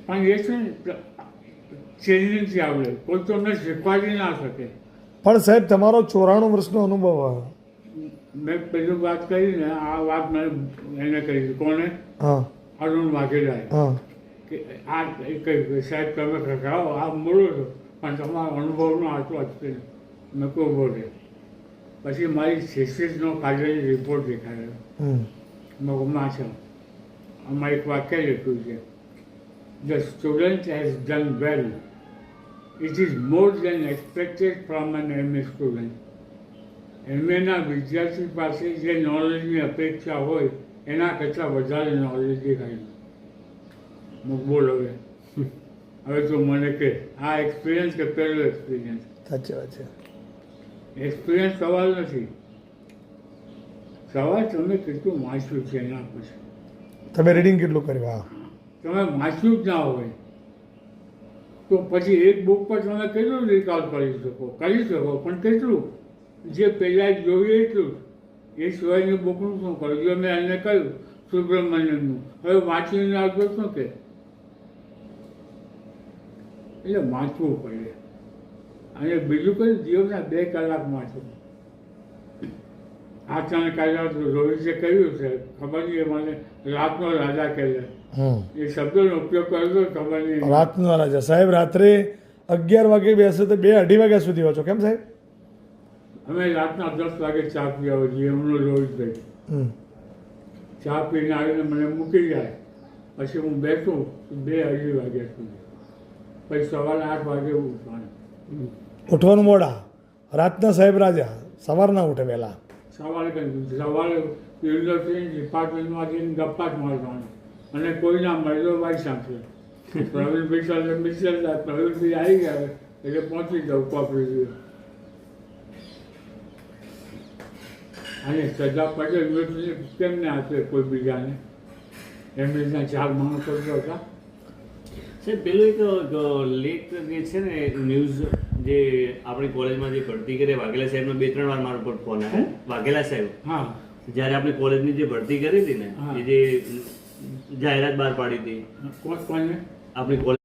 પણ એ છે ને ચેન્જિંગથી આવડે, કોઈ તમને શીખવાડી ના શકે. પણ સાહેબ તમારો 94 વર્ષનો અનુભવ આવે. મેં પેલું વાત કરી ને, આ વાત મેં એને કરી. કોને? હા અરુણ વાઘેલાએ. હા કે આ કહ્યું સાહેબ તમે ખખડાવો, આ બોલો છો પણ તમારો અનુભવનો આટલો એક્સપિરિયન્સ. મેં કોઈ બોલે પછી મારી થીસીસનો કાઢેલી રિપોર્ટ દેખાડ્યો. મગમાં છે આમાં એક વાક્ય લખ્યું છે, the student has done well, it is more than expected from an MA student. એમએના વિદ્યાર્થી પાસે જે નોલેજની અપેક્ષા હોય એના કરતાં વધારે નોલેજ દેખાય. બોલ હવે તો મને કે આ એક્સપિરિયન્સ કે પહેલો એક્સપિરિયન્સ? સાચી વાત છે. એક્સપિરિયન્સ સવાલ નથી, સવાલ તમે કેટલું વાંચ્યું છે એના પછી. તમે રીડિંગ કેટલું કર્યું? હા તમે વાંચ્યું જ ના હોય તો પછી એક બુક પર તમે કેટલું રિકોલ કરી શકો પણ કેટલું? જે પહેલાં જોયું એટલું જ. એ સિવાયની બુકનું શું કરું? જો મેં એને કહ્યું સુબ્રમણ્યમનું, હવે વાંચીને આવતો શું કે? એટલે વાંચવું પડે. અને બીજું કયું, દિવસના 2 કલાક વાંચો. આ તને કાલે રોહિતે કહ્યું છે, ખબર નહીં, મને રાતનો રાજા કહે. એ શબ્દનો ઉપયોગ કર્યો ખબર નહીં. રાતનો રાજા સાહેબ રાત્રે 11 વાગે બેસે તો 2-2:30 વાગ્યા સુધી વાંચો. કેમ સાહેબ? અમે રાતના 10 વાગે ચા પીવા જઈએ. એમનો રોહિતભાઈ ચા પીને આવીને મને મૂકી જાય, પછી હું બેઠું 2-2:30 વાગ્યા સુધી, પછી સવારે 8 વાગે ઉઠવાનું. ઉઠવાનું મોડા, રાતના સાહેબ રાજા, સવારના ઉઠે વહેલા. સવારે યુનિવર્સિટી ડિપાર્ટમેન્ટમાં જઈને ગપ્પા જ મારવાનું, અને કોઈના મળ્યો ભાઈ સાથે પ્રવીણભાઈ સાથે મિત્ર હતા. પ્રવીણભાઈ આવી ગયા એટલે પહોંચી જાઉં કોપરેટિવ. અને સરદાર પટેલ યુનિવર્સિટી કેમને આપે કોઈ બીજાને? એમની રીતના 4 માણસો હતા. સાહેબ પેલું એક લેખ જે છે ને ન્યૂઝ, જે આપણી કોલેજમાં જે ભરતી કરી વાઘેલા સાહેબનો 2-3 વાર મારા ઉપર ફોન આવ્યો. વાઘેલા સાહેબ હા, જ્યારે આપણી કોલેજની જે ભરતી કરી હતી ને, એ જે જાહેરાત બહાર પાડી હતી કોને? આપણી કોલેજ